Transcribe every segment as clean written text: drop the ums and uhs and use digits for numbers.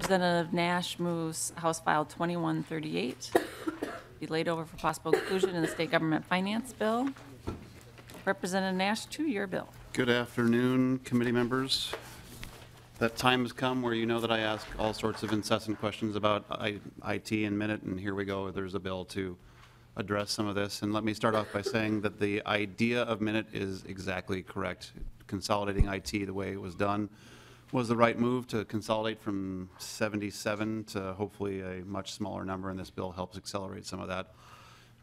Representative Nash moves House File 2138 be laid over for possible inclusion in the state government finance bill. Representative Nash, your bill. Good afternoon, committee members. That time has come where you know that I ask all sorts of incessant questions about IT and Minute, and here we go. There's a bill to address some of this. And let me start off by saying that the idea of Minute is exactly correct. Consolidating IT the way it was done was the right move to consolidate from 77 to hopefully a much smaller number, and this bill helps accelerate some of that.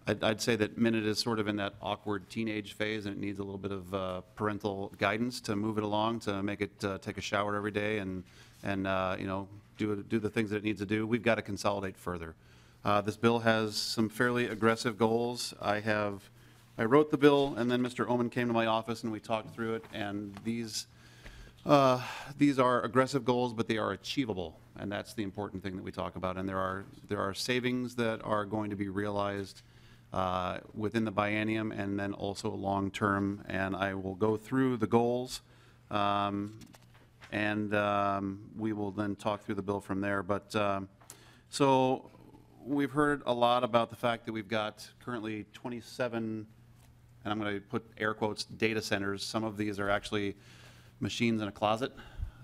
I'd say that Minute is sort of in that awkward teenage phase, and it needs a little bit of parental guidance to move it along, to make it take a shower every day and you know, do the things that it needs to do. We've got to consolidate further. This bill has some fairly aggressive goals. I wrote the bill, and then Mr. Oman came to my office and we talked through it, and these are aggressive goals, but they are achievable, and that's the important thing that we talk about. And there are savings that are going to be realized within the biennium and then also long term, and I will go through the goals and we will then talk through the bill from there. But so we've heard a lot about the fact that we've got currently 27, and I'm going to put air quotes, data centers. Some of these are actually machines in a closet.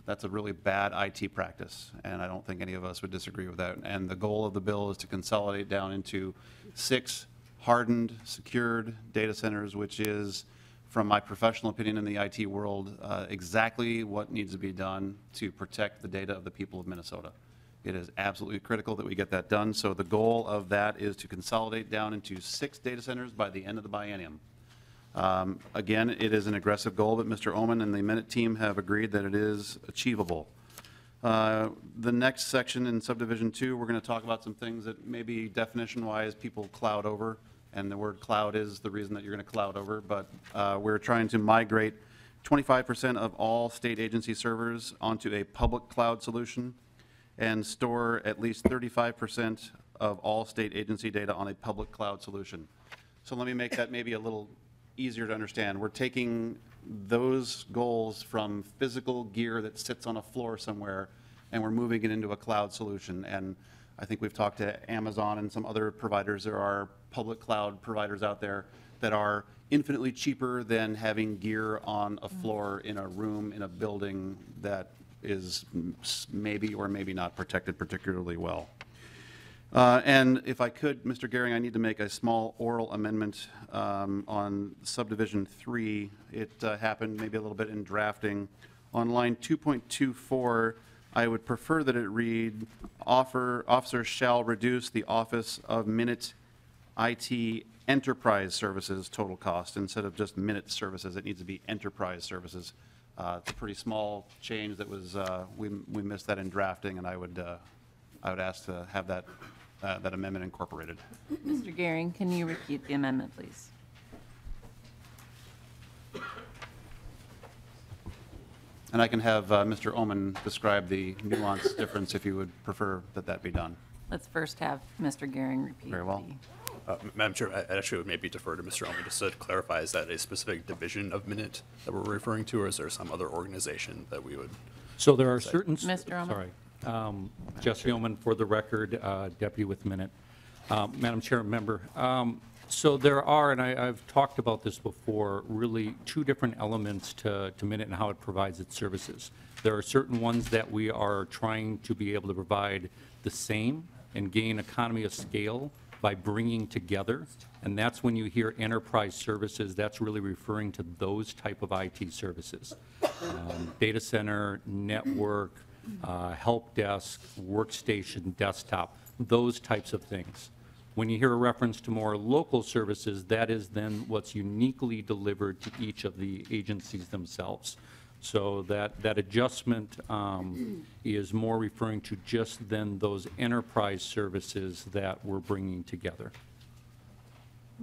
That's a really bad IT practice, and I don't think any of us would disagree with that. And the goal of the bill is to consolidate down into 6 hardened, secured data centers, which is, from my professional opinion in the IT world, exactly what needs to be done to protect the data of the people of Minnesota. It is absolutely critical that we get that done. So the goal of that is to consolidate down into 6 data centers by the end of the biennium. Again, it is an aggressive goal, but Mr. Oman and the Minute team have agreed that it is achievable. The next section in subdivision 2, we're going to talk about some things that maybe definition-wise people cloud over, and the word cloud is the reason that you're going to cloud over, but we're trying to migrate 25% of all state agency servers onto a public cloud solution and store at least 35% of all state agency data on a public cloud solution. So let me make that maybe a little easier to understand. We're taking those goals from physical gear that sits on a floor somewhere, and we're moving it into a cloud solution. And I think we've talked to Amazon and some other providers. There are public cloud providers out there that are infinitely cheaper than having gear on a floor in a room in a building that is maybe or maybe not protected particularly well. And if I could, Mr. Gehring, I need to make a small oral amendment on subdivision 3. It happened maybe a little bit in drafting. On line 2.24, I would prefer that it read, officers shall reduce the Office of Minute IT Enterprise Services total cost. Instead of just Minute Services, it needs to be Enterprise Services. It's a pretty small change that was, we missed that in drafting, and I would ask to have that amendment incorporated. Mr. Gehring, can you repeat the amendment, please? And I can have Mr. Oman describe the nuance difference if you would prefer that be done. Let's first have Mr. Gehring repeat. Very well. Madam Chair, I actually would maybe defer to Mr. Oman just to clarify, is that a specific division of Minute that we're referring to, or is there some other organization that we would? So there are certain. Mr. Oman. Sorry. Jesse Oman, for the record, Deputy with Minute. Madam Chair, member. So there are, and I've talked about this before, really 2 different elements to Minute and how it provides its services. There are certain ones that we are trying to be able to provide the same and gain economy of scale by bringing together, and that's when you hear enterprise services, that's really referring to those type of IT services. Data center, network, help desk, workstation, desktop, those types of things. When you hear a reference to more local services, that is then what's uniquely delivered to each of the agencies themselves. So that adjustment is more referring to just then those enterprise services that we're bringing together.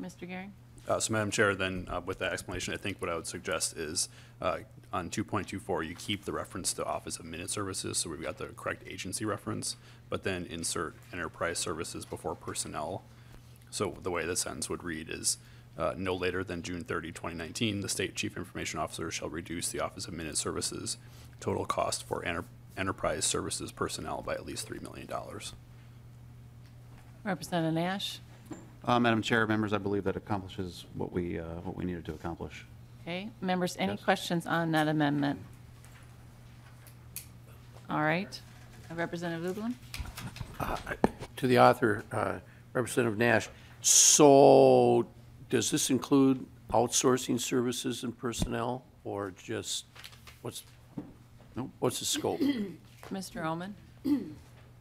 Mr. Gehring? So Madam Chair, then with that explanation, I think what I would suggest is on 2.24, you keep the reference to Office of Minute Services, so we've got the correct agency reference, but then insert enterprise services before personnel. So the way this sentence would read is, no later than June 30, 2019, the State Chief Information Officer shall reduce the Office of Minute Services total cost for enterprise services personnel by at least $3 million. Representative Nash? Madam Chair, members, I believe that accomplishes what we needed to accomplish. Okay, members, any Yes. questions on that amendment? All right. Representative Ublin? To the author, Representative Nash, so does this include outsourcing services and personnel, or just, what's the scope? Mr. Omen?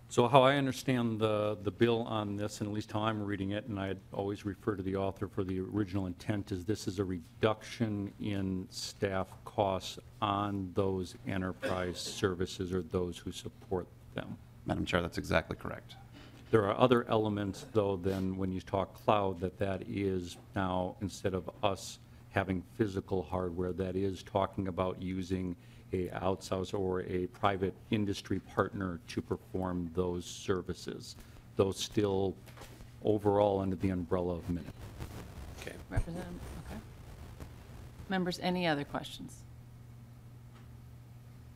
So how I understand the bill on this, and at least how I'm reading it, and I'd always refer to the author for the original intent, is this is a reduction in staff costs on those enterprise services or those who support them. Madam Chair, that's exactly correct. There are other elements, though, than when you talk cloud, that is now, instead of us having physical hardware, that is talking about using a outsource or a private industry partner to perform those services. Those still overall under the umbrella of Minute. Okay. Representative, okay. Members, any other questions?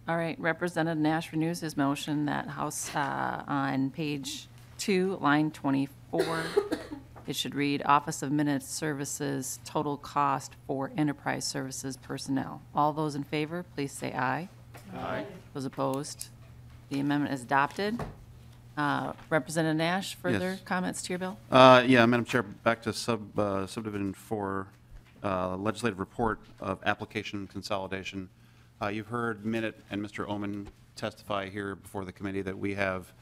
All right, Representative Nash renews his motion that House, on page 2, line 24, it should read, Office of Minute Services, total cost for enterprise services personnel. All those in favor, please say aye. Aye. Those opposed? The amendment is adopted. Representative Nash, further Yes. comments to your bill? Yeah, Madam Chair, back to subdivision 4, legislative report of application consolidation. You've heard Minute and Mr. Omen testify here before the committee that we have,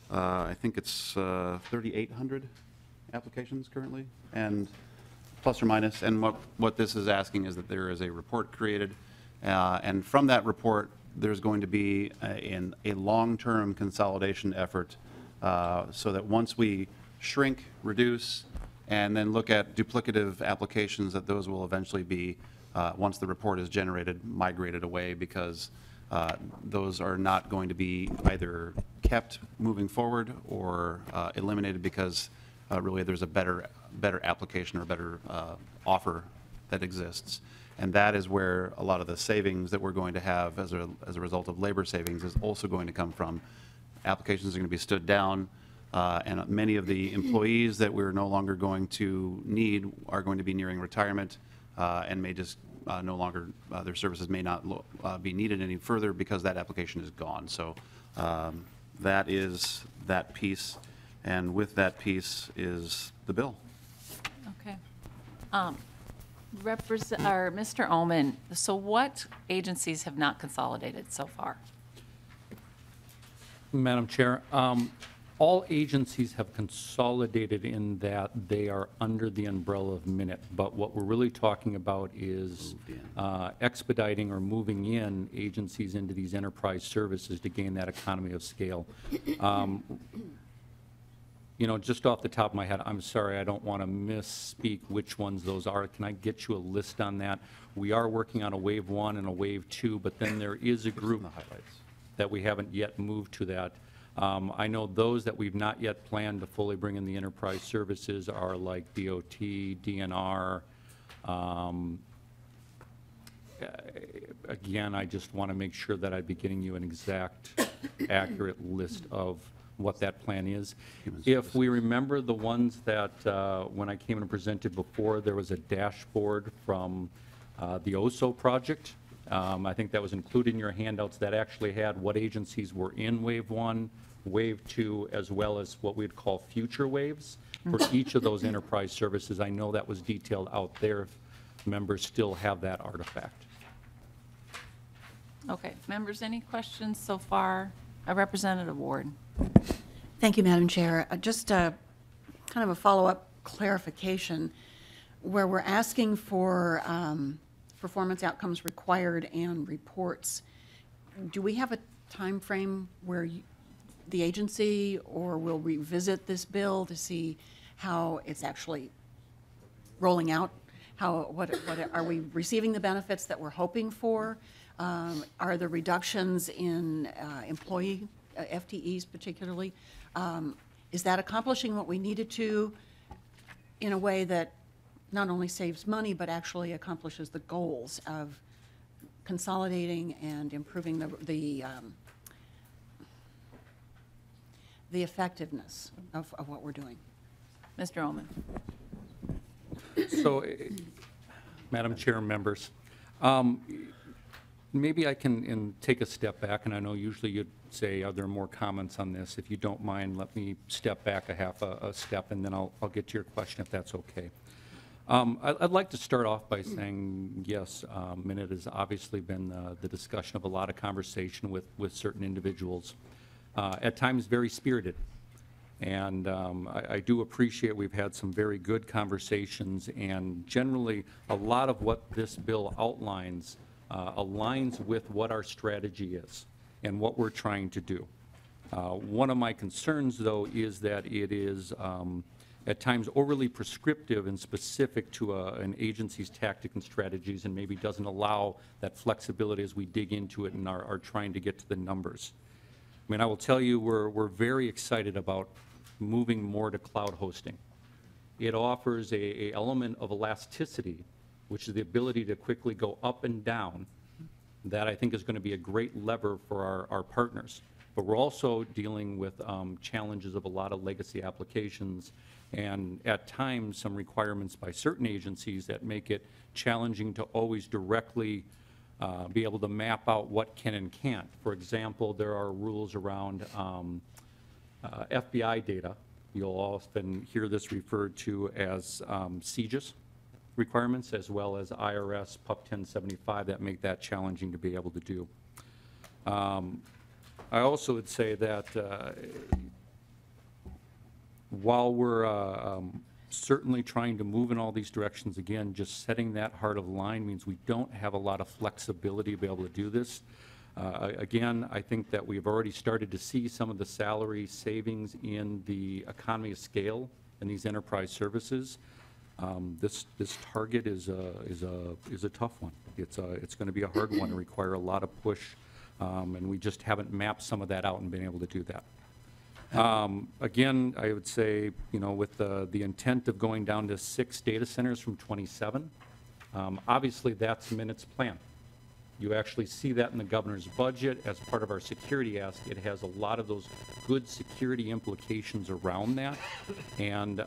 I think it's 3,800 applications currently, and plus or minus. And what this is asking is that there is a report created, and from that report, there's going to be a long-term consolidation effort so that once we shrink, reduce, and then look at duplicative applications, that those will eventually be, once the report is generated, migrated away, because those are not going to be either kept moving forward or eliminated because really there's a better application or better offer that exists. And that is where a lot of the savings that we're going to have as a result of labor savings is also going to come from. Applications are going to be stood down, and many of the employees that we're no longer going to need are going to be nearing retirement and may just no longer, their services may not be needed any further because that application is gone. So that is that piece, and with that piece is the bill. Okay. Mr. Omen, so what agencies have not consolidated so far? Madam Chair, all agencies have consolidated in that they are under the umbrella of Minute, but what we're really talking about is expediting or moving in agencies into these enterprise services to gain that economy of scale. You know, just off the top of my head, I'm sorry, I don't want to misspeak which ones those are. Can I get you a list on that? We are working on a wave 1 and a wave 2, but then there is a group that we haven't yet moved to that. I know those that we've not yet planned to fully bring in the enterprise services are like DOT, DNR. Again, I just want to make sure that I'd be getting you an exact, accurate list of what that plan is. If we remember the ones that, when I came and presented before, there was a dashboard from the OSO project. I think that was included in your handouts that actually had what agencies were in Wave 1, Wave 2, as well as what we'd call future waves for each of those enterprise services. I know that was detailed out there if members still have that artifact. Okay, members, any questions so far? Representative Ward. Thank you, Madam Chair. Just kind of a follow-up clarification where we're asking for performance outcomes required and reports. Do we have a time frame where the agency or will revisit this bill to see how it's actually rolling out? What are we receiving the benefits that we're hoping for? Are the reductions in employee FTEs particularly, is that accomplishing what we needed to in a way that not only saves money but actually accomplishes the goals of consolidating and improving the effectiveness of what we're doing. Mr. Omen. So, Madam Chair and members, maybe I can take a step back, and I know usually you'd say, are there more comments on this? If you don't mind, let me step back a half a step, and then I'll get to your question if that's okay. I'd like to start off by saying, yes, Minute has obviously been the discussion of a lot of conversation with certain individuals, at times very spirited. And I do appreciate we've had some very good conversations, and generally, a lot of what this bill outlines aligns with what our strategy is and what we're trying to do. One of my concerns, though, is that it is at times overly prescriptive and specific to an agency's tactic and strategies, and maybe doesn't allow that flexibility as we dig into it and are trying to get to the numbers. I mean, I will tell you, we're very excited about moving more to cloud hosting. It offers a element of elasticity, which is the ability to quickly go up and down, that I think is going to be a great lever for our partners. But we're also dealing with challenges of a lot of legacy applications, and at times some requirements by certain agencies that make it challenging to always directly be able to map out what can and can't. For example, there are rules around FBI data. You'll often hear this referred to as CJIS requirements, as well as IRS PUP 1075, that make that challenging to be able to do. I also would say that while we're certainly trying to move in all these directions, again, just setting that heart of line means we don't have a lot of flexibility to be able to do this. Again, I think that we've already started to see some of the salary savings in the economy of scale in these enterprise services. This target is a tough one. It's going to be a hard one and require a lot of push, and we just haven't mapped some of that out and been able to do that. Again, I would say, you know, with the intent of going down to 6 data centers from 27, obviously that's Minute's plan. You actually see that in the governor's budget as part of our security ask. It has a lot of those good security implications around that, and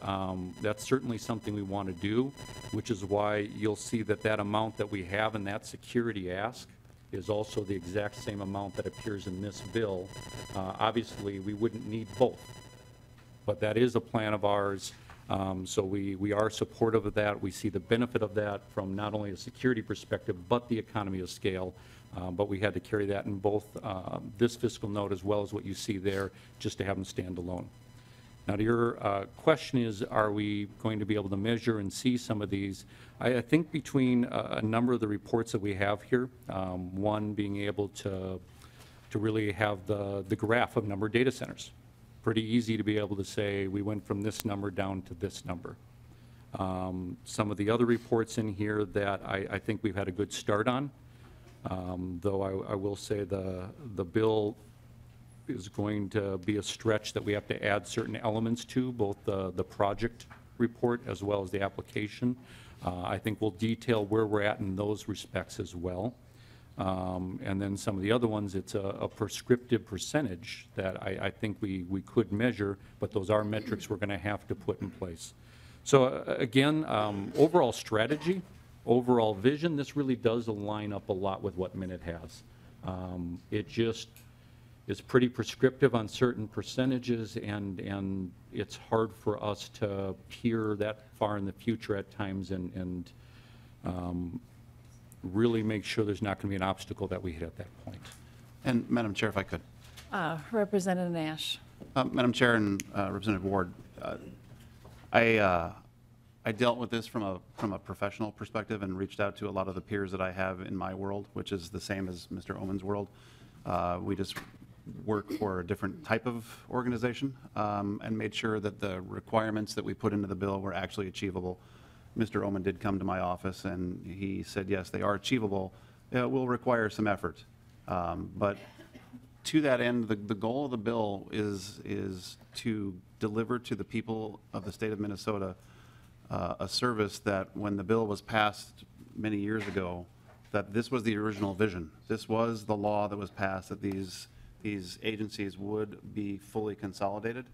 that's certainly something we want to do, which is why you'll see that that amount that we have in that security ask is also the exact same amount that appears in this bill. Obviously, we wouldn't need both, but that is a plan of ours. So we are supportive of that. We see the benefit of that from not only a security perspective, but the economy of scale. But we had to carry that in both this fiscal note as well as what you see there, just to have them stand alone. Now, to your question is, are we going to be able to measure and see some of these? I think between a number of the reports that we have here, one being able to really have the graph of number of data centers. Pretty easy to be able to say we went from this number down to this number. Some of the other reports in here that I think we've had a good start on, though I will say the bill is going to be a stretch that we have to add certain elements to, both the project report as well as the application. I think we'll detail where we're at in those respects as well. And then some of the other ones, it's a prescriptive percentage that I think we could measure, but those are metrics we're going to have to put in place. So again, overall strategy, overall vision, this really does align up a lot with what Minute has. It just is pretty prescriptive on certain percentages, and it's hard for us to peer that far in the future at times and really make sure there's not going to be an obstacle that we hit at that point. And Madam Chair, if I could. Representative Nash. Madam Chair and Representative Ward, I dealt with this from a professional perspective and reached out to a lot of the peers that I have in my world, which is the same as Mr. Omen's world. We just work for a different type of organization and made sure that the requirements that we put into the bill were actually achievable. Mr. Omen did come to my office and he said, yes, they are achievable. It will require some effort. But to that end, the goal of the bill is to deliver to the people of the state of Minnesota a service that when the bill was passed many years ago, that this was the original vision. This was the law that was passed, that these these agencies would be fully consolidated.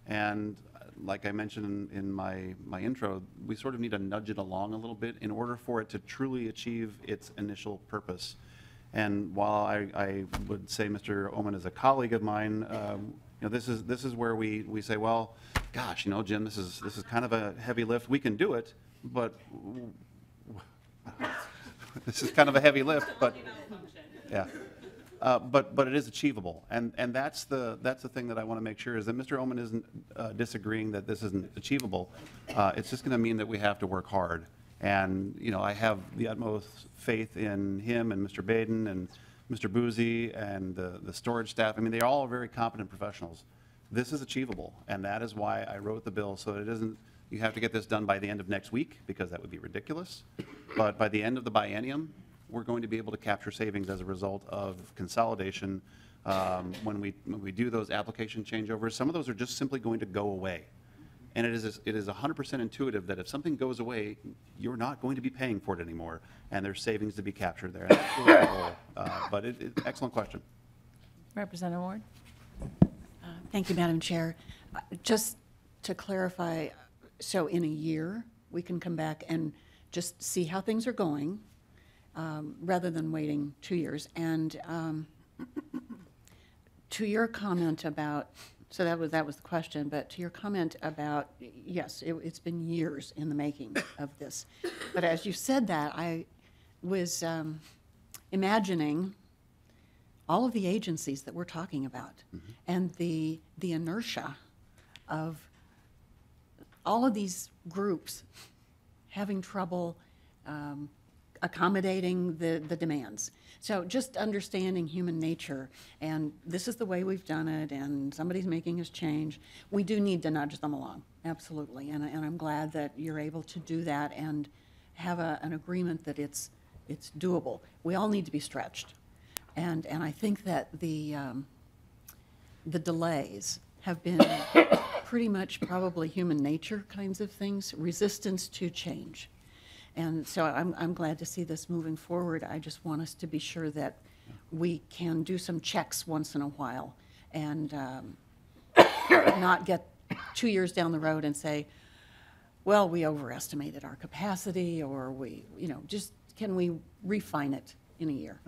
And like I mentioned in my intro, we sort of need to nudge it along a little bit in order for it to truly achieve its initial purpose. And while I would say Mr. Oman is a colleague of mine, this is where we say, well, gosh, Jim, this is kind of a heavy lift. We can do it, but this is kind of a heavy lift, but yeah. But it is achievable, and that's the thing that I want to make sure is that Mr. Oman isn't disagreeing that this isn't achievable. It's just going to mean that we have to work hard, and I have the utmost faith in him and Mr. Baden and Mr. Boozy and the storage staff. I mean, they're all very competent professionals. This is achievable, and that is why I wrote the bill, so it isn't you have to get this done by the end of next week, because that would be ridiculous. But by the end of the biennium, we're going to be able to capture savings as a result of consolidation. When we do those application changeovers, some of those are just simply going to go away. And it is 100% intuitive that if something goes away, you're not going to be paying for it anymore, and there's savings to be captured there. And that's really the goal. But excellent question. Representative Ward? Thank you, Madam Chair. Just to clarify, so in a year, we can come back and just see how things are going, rather than waiting 2 years. And to your comment about, so that was the question, but to your comment about, yes, it's been years in the making of this. But as you said that, I was imagining all of the agencies that we're talking about, and the inertia of all of these groups having trouble accommodating the demands. So just understanding human nature, and this is the way we've done it, and somebody's making us change. We do need to nudge them along, absolutely, and I'm glad that you're able to do that and have an agreement that it's doable. We all need to be stretched, and I think that the delays have been pretty much probably human nature kinds of things, resistance to change. And so I'm glad to see this moving forward. I just want us to be sure that we can do some checks once in a while and not get 2 years down the road and say, well, we overestimated our capacity, or we, just can we refine it in a year?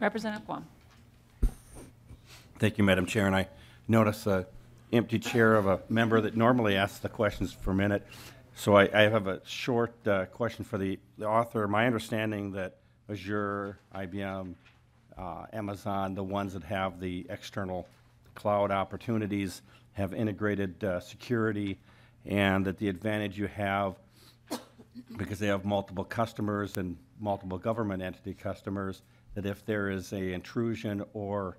Representative Quam? Thank you, Madam Chair. And I notice an empty chair of a member that normally asks the questions per minute. So I have a short question for the author. My understanding that Azure, IBM, Amazon, the ones that have the external cloud opportunities, have integrated security, and that the advantage you have, because they have multiple customers and multiple government entity customers, that if there is an intrusion or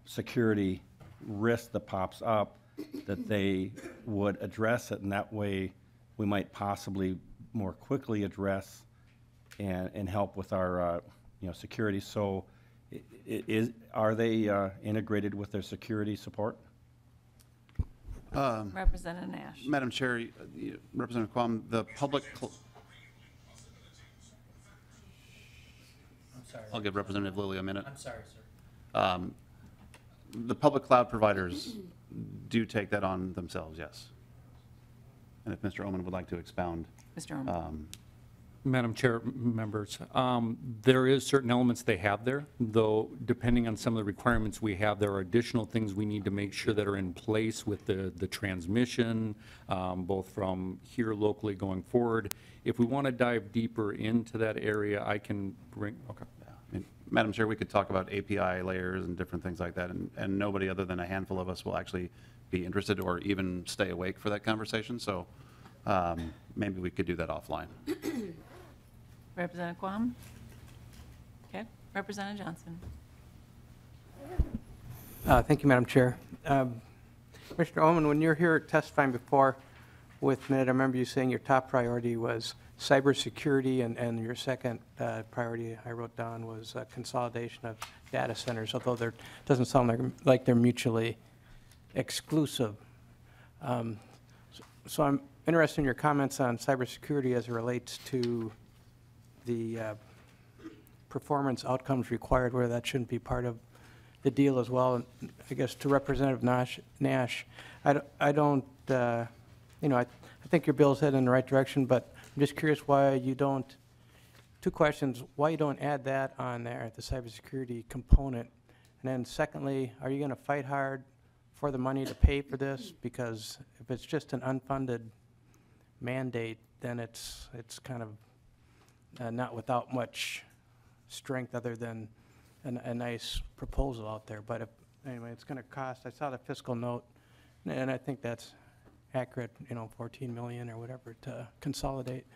security risk that pops up, that they would address it, and that way we might possibly more quickly address and help with our security. So are they integrated with their security support? Representative Nash? Madam Chair, Representative Quam, the public... I'll give Representative Lilly a minute. I'm sorry, sir. The public cloud providers do take that on themselves, yes. And if Mr. Oman would like to expound. Mr. Oman? Madam Chair, members, there is certain elements they have there, though depending on some of the requirements we have, there are additional things we need to make sure that are in place with the transmission, both from here locally going forward. If we want to dive deeper into that area, I can bring, okay. I mean, Madam Chair, we could talk about API layers and different things like that, and nobody other than a handful of us will actually be interested or even stay awake for that conversation. So maybe we could do that offline. Representative Quam? Okay. Representative Johnson? Thank you, Madam Chair. Mr. Oman, when you're here testifying before with Minute, I remember you saying your top priority was cybersecurity, and your second priority I wrote down was consolidation of data centers, although there doesn't sound like they're mutually exclusive. So I'm interested in your comments on cybersecurity as it relates to the performance outcomes required, where that shouldn't be part of the deal as well. And I guess to Representative Nash, I don't, you know, I think your bill's headed in the right direction, but I'm just curious why you don't, two questions, why you don't add that on there, the cybersecurity component? And then secondly, are you going to fight hard for the money to pay for this? Because if it's just an unfunded mandate, then it's kind of not without much strength other than a nice proposal out there. But if, anyway, it's going to cost, I saw the fiscal note, and I think that's accurate, you know, 14 million or whatever to consolidate.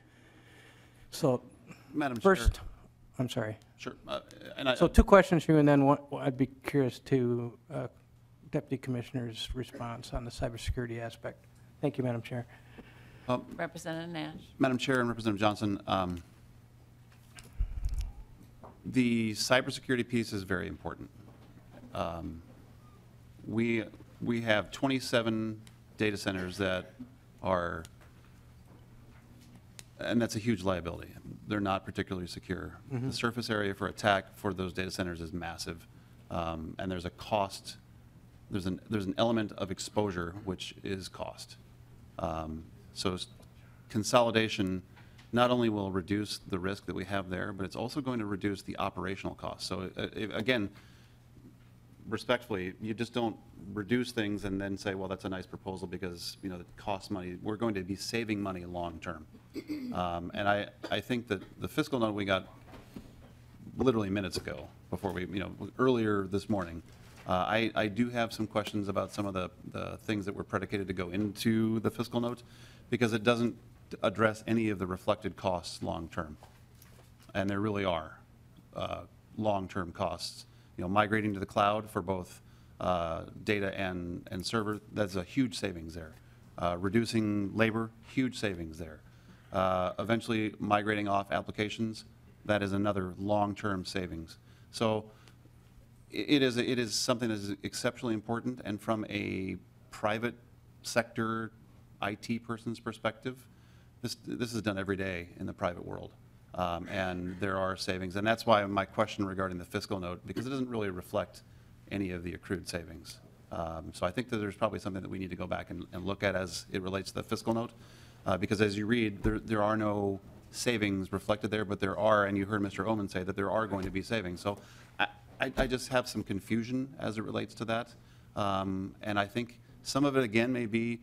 So Madam Chair. first, I'm sorry. Sure. So two questions for you, and then one, I'd be curious to Deputy Commissioner's response on the cybersecurity aspect. Thank you, Madam Chair. Representative Nash. Madam Chair and Representative Johnson, the cybersecurity piece is very important. We have 27 data centers that are, and that's a huge liability. They're not particularly secure. The surface area for attack for those data centers is massive, and there's a cost. There's an element of exposure which is cost. So consolidation not only will reduce the risk that we have there, but it's also going to reduce the operational costs. So again, respectfully, you just don't reduce things and then say, well, that's a nice proposal because, you know, it costs money. We're going to be saving money long term. And I think that the fiscal note we got literally minutes ago, before we, you know, earlier this morning, I do have some questions about some of the things that were predicated to go into the fiscal note, because it doesn't address any of the reflected costs long term. And there really are long-term costs. You know, migrating to the cloud for both data and server, that's a huge savings there. Reducing labor, huge savings there. Eventually migrating off applications, that is another long-term savings. So it is something that is exceptionally important, and from a private sector IT person's perspective, this is done every day in the private world. And there are savings, and that's why my question regarding the fiscal note, because it doesn't really reflect any of the accrued savings. So I think that there's probably something that we need to go back and look at as it relates to the fiscal note, because as you read, there are no savings reflected there, but there are, and you heard Mr. Oman say that there are going to be savings. So I just have some confusion as it relates to that. And I think some of it, again, may be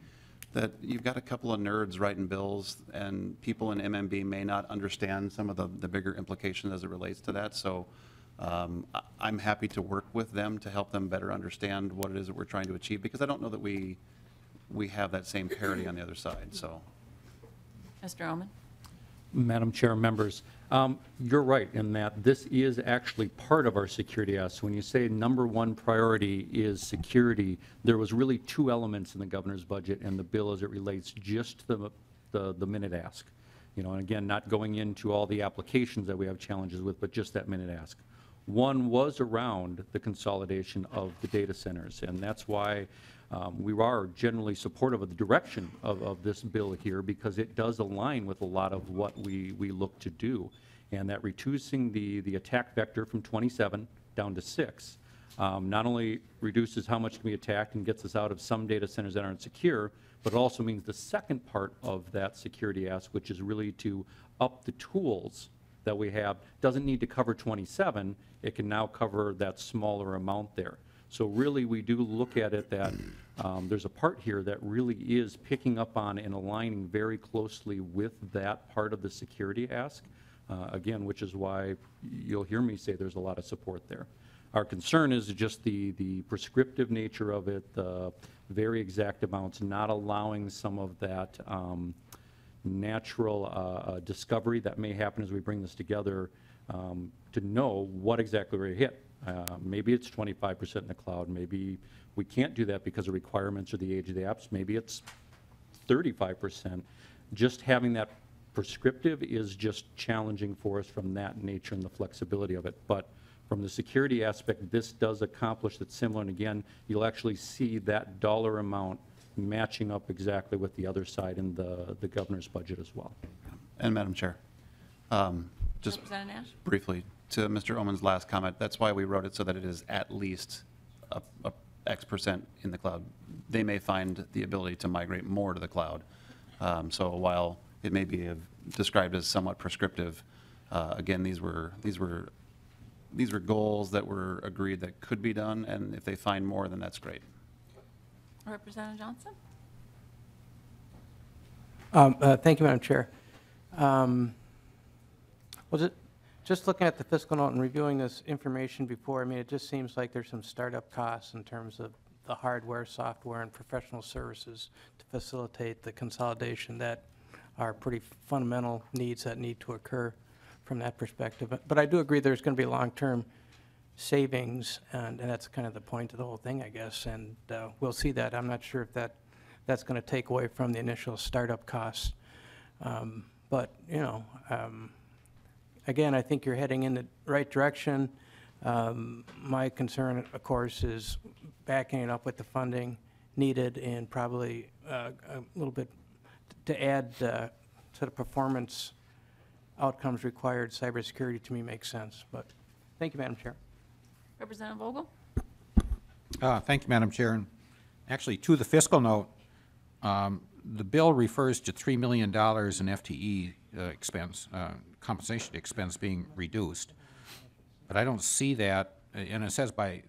that you've got a couple of nerds writing bills, and people in MMB may not understand some of the bigger implications as it relates to that. So I'm happy to work with them to help them better understand what it is that we're trying to achieve, because I don't know that we have that same parity on the other side. So, Mr. Oman. Madam Chair, members, you're right in that this is actually part of our security ask. When you say number one priority is security, there was really two elements in the governor's budget and the bill as it relates just to the minute ask. You know, and again, not going into all the applications that we have challenges with, but just that minute ask. One was around the consolidation of the data centers, and that's why we are generally supportive of the direction of this bill here, because it does align with a lot of what we look to do. And that reducing the attack vector from 27 down to 6 not only reduces how much can be attacked and gets us out of some data centers that aren't secure, but it also means the second part of that security ask, which is really to up the tools that we have, doesn't need to cover 27, it can now cover that smaller amount there. So really, we do look at it that there's a part here that really is picking up on and aligning very closely with that part of the security ask, again, which is why you'll hear me say there's a lot of support there. Our concern is just the prescriptive nature of it, the very exact amounts, not allowing some of that natural discovery that may happen as we bring this together to know what exactly we're hit. Maybe it's 25% in the cloud. Maybe we can't do that because of requirements or the age of the apps. Maybe it's 35%. Just having that prescriptive is just challenging for us from that nature and the flexibility of it. But from the security aspect, this does accomplish that similar. And again, you'll actually see that dollar amount matching up exactly with the other side in the governor's budget as well. and Madam Chair, just Representative Nash. briefly, to Mr. Omen's last comment, that's why we wrote it so that it is at least a X% in the cloud. They may find the ability to migrate more to the cloud. So while it may be described as somewhat prescriptive, again, these were goals that were agreed that could be done, and if they find more, then that's great. Representative Johnson? Thank you, Madam Chair. Was it, just looking at the fiscal note and reviewing this information before, I mean, it just seems like there's some startup costs in terms of the hardware, software, and professional services to facilitate the consolidation that are pretty fundamental needs that need to occur from that perspective. But I do agree there's going to be long-term savings, and that's kind of the point of the whole thing, I guess, and we'll see that. I'm not sure if that's going to take away from the initial startup costs. But, you know, again, I think you're heading in the right direction. My concern, of course, is backing it up with the funding needed and probably a little bit to add to the performance outcomes required. Cybersecurity to me makes sense. But thank you, Madam Chair. Representative Vogel? Thank you, Madam Chair. And actually, to the fiscal note, the bill refers to $3 million in FTE expense, compensation expense being reduced. But I don't see that, and it says by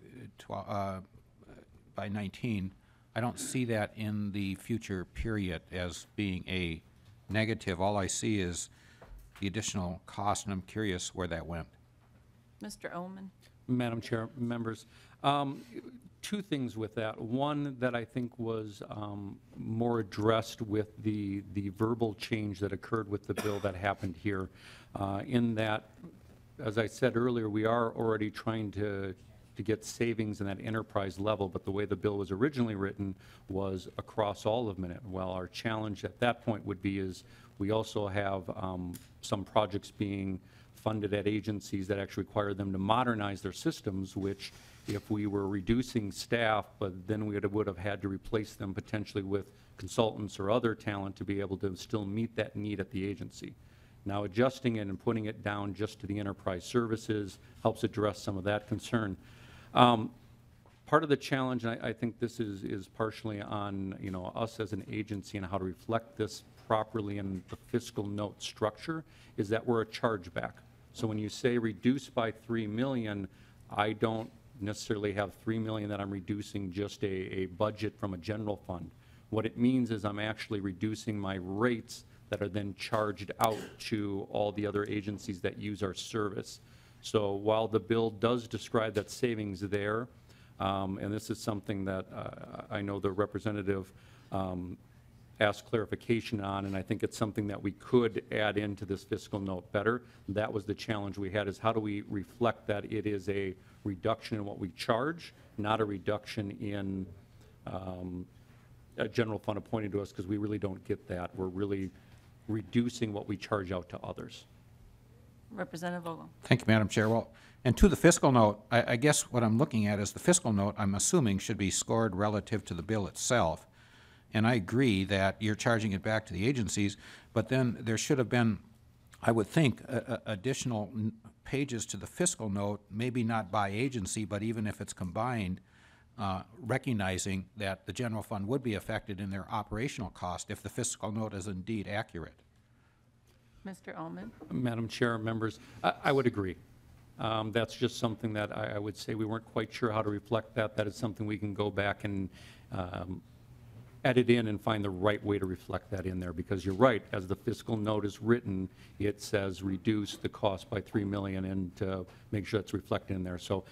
19, I don't see that in the future period as being a negative. All I see is the additional cost, and I'm curious where that went. Mr. Omen? Madam Chair, members, two things with that. One that I think was more addressed with the verbal change that occurred with the bill that happened here, in that, as I said earlier, we are already trying to get savings in that enterprise level, but the way the bill was originally written was across all of Minute. Well, our challenge at that point would be is we also have some projects being funded at agencies that actually require them to modernize their systems, which if we were reducing staff, but then we would have had to replace them potentially with consultants or other talent to be able to still meet that need at the agency. Now, adjusting it and putting it down just to the enterprise services helps address some of that concern. Part of the challenge, and I think this is partially on us as an agency and how to reflect this properly in the fiscal note structure, is that we're a chargeback. So when you say reduce by $3 million, I don't necessarily have $3 million that I'm reducing just a budget from a general fund. What it means is I'm actually reducing my rates that are then charged out to all the other agencies that use our service. So while the bill does describe that savings there, and this is something that I know the representative asked clarification on, and I think it's something that we could add into this fiscal note better. That was the challenge we had, is how do we reflect that it is a reduction in what we charge, not a reduction in a general fund appointed to us, because we really don't get that. We're really reducing what we charge out to others. Representative Vogel? Thank you, Madam Chair. Well, and to the fiscal note, I guess what I'm looking at is the fiscal note, I'm assuming, should be scored relative to the bill itself. And I agree that you're charging it back to the agencies, but then there should have been, I would think, additional pages to the fiscal note, maybe not by agency, but even if it's combined, recognizing that the general fund would be affected in their operational cost if the fiscal note is indeed accurate. Mr. Omen? Madam Chair, members, I would agree. That's just something that I would say we weren't quite sure how to reflect that. That is something we can go back and edit in and find the right way to reflect that in there, because you're right, as the fiscal note is written, it says reduce the cost by $3 million and to make sure it's reflected in there. So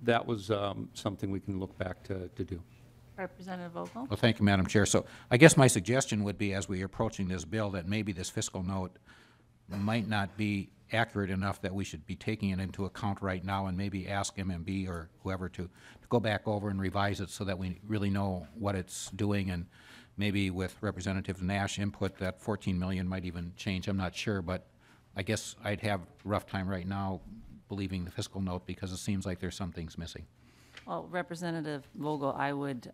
that was something we can look back to do. Representative Vogel? Well, thank you, Madam Chair. So I guess my suggestion would be, as we are approaching this bill, that maybe this fiscal note might not be accurate enough that we should be taking it into account right now, and maybe ask MMB or whoever to go back over and revise it so that we really know what it's doing, and maybe with Representative Nash input, that 14 million might even change. I'm not sure, but I guess I'd have a rough time right now believing the fiscal note, because it seems like there's some things missing. Well, Representative Vogel, I would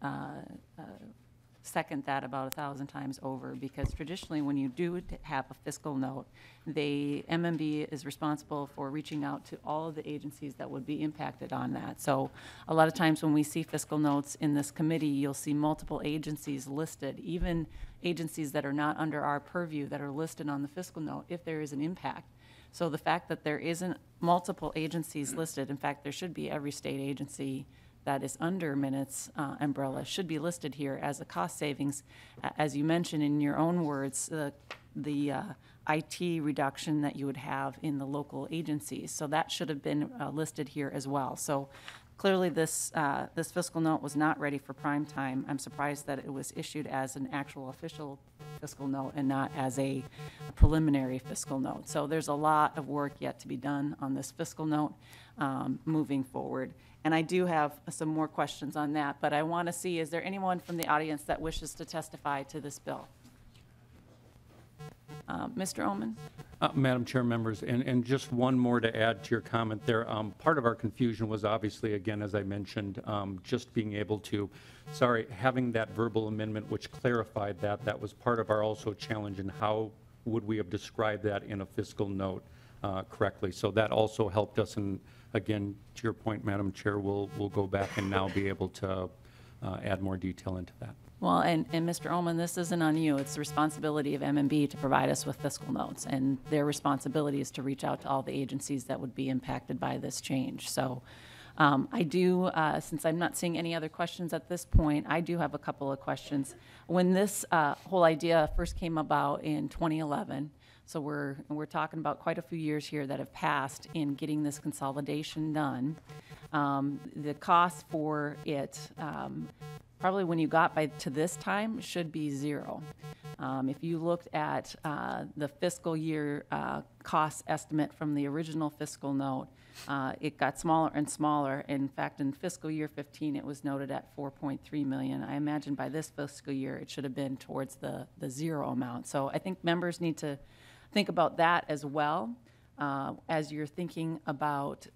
second that about 1,000 times over, because traditionally, when you do have a fiscal note, MMB is responsible for reaching out to all of the agencies that would be impacted on that. So a lot of times when we see fiscal notes in this committee, you'll see multiple agencies listed, even agencies that are not under our purview that are listed on the fiscal note if there is an impact. So the fact that there isn't multiple agencies listed, in fact, there should be every state agency that is under minutes umbrella should be listed here as a cost savings. As you mentioned in your own words, the IT reduction that you would have in the local agencies. So that should have been listed here as well. So clearly this fiscal note was not ready for prime time. I'm surprised that it was issued as an actual official fiscal note and not as a preliminary fiscal note. So there's a lot of work yet to be done on this fiscal note moving forward. And I do have some more questions on that, but I want to see, is there anyone from the audience that wishes to testify to this bill? Mr. Omen? Madam Chair, members, and just one more to add to your comment there. Part of our confusion was obviously, again, as I mentioned, just being able to, having that verbal amendment which clarified that was part of our also challenge in how would we have described that in a fiscal note correctly. So that also helped us, and again, to your point, Madam Chair, we'll go back and now be able to add more detail into that. Well, and Mr. Ullman, this isn't on you. It's the responsibility of MMB to provide us with fiscal notes, and their responsibility is to reach out to all the agencies that would be impacted by this change. So I do, since I'm not seeing any other questions at this point, I do have a couple of questions. When this whole idea first came about in 2011, so we're talking about quite a few years here that have passed in getting this consolidation done. The cost for it, probably when you got to this time, should be zero. If you looked at the fiscal year cost estimate from the original fiscal note, it got smaller and smaller. In fact, in fiscal year 15, it was noted at 4.3 million. I imagine by this fiscal year, it should have been towards the zero amount. So I think members need to think about that as well as you're thinking about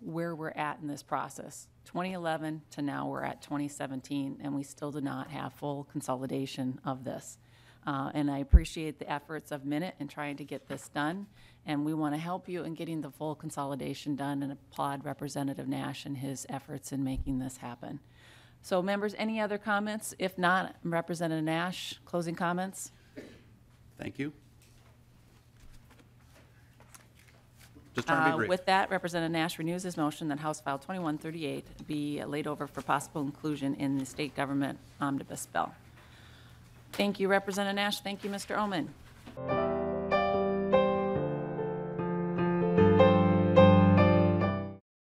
where we're at in this process. 2011 to now we're at 2017, and we still do not have full consolidation of this. And I appreciate the efforts of Minute in trying to get this done, and we want to help you in getting the full consolidation done and applaud Representative Nash and his efforts in making this happen. So members, any other comments? If not, Representative Nash, closing comments? Thank you. Just trying to be brief. With that, Representative Nash renews his motion that House File 2138 be laid over for possible inclusion in the state government omnibus bill. Thank you, Representative Nash. Thank you, Mr. Omen.